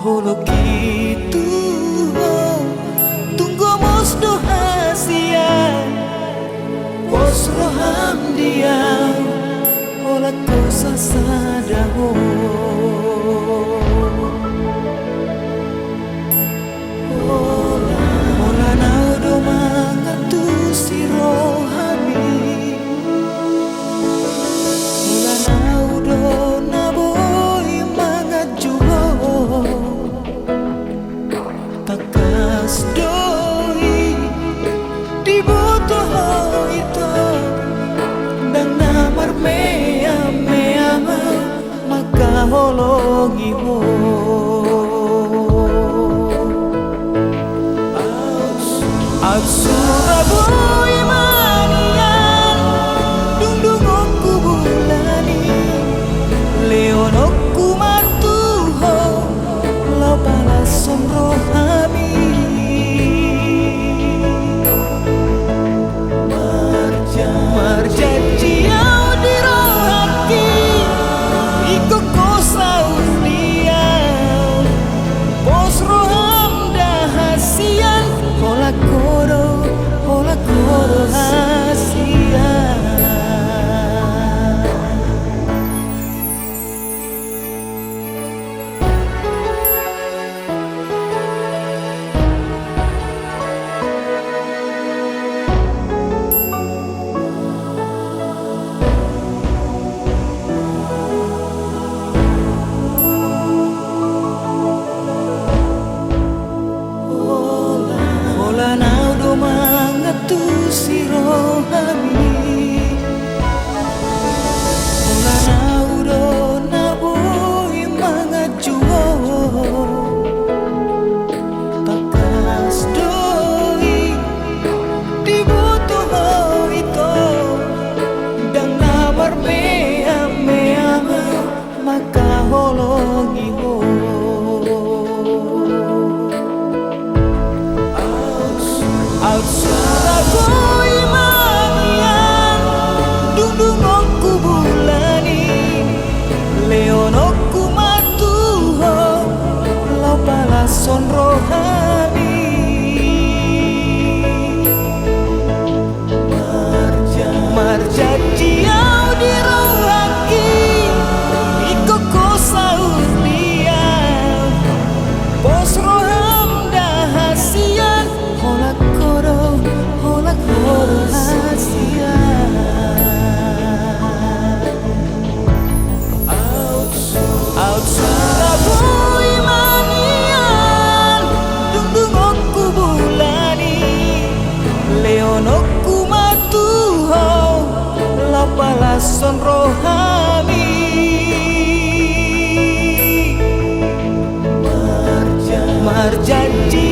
bolo gitu tunggu mos doa siang pos roham dia olah kosa sadaho olah nau do mangatu si rohami olah nau do naboy mangajuho takas doi dibutuh itu dan namar mea mea maka holongi ho Surabaya manian dungdungku bulani leonokku martuho lau balas somrohami marjanji au dirohaki iko kosau dia pos roham dahasian hola koro hasia Ola nau do mangatu si rohami ola nau do naboy mangajuho takas doi dibutuh itu dan namar mea mea maka holongi ho Surabaya manian dungdungku bulani leonokku matuho lau balas sonrohani marjanji au dirohaki iko kosau dia pos roham dahasian holak hasia out Surabaya manian dungdungku bulani leonokku matuho lau balas sonrohami marjanji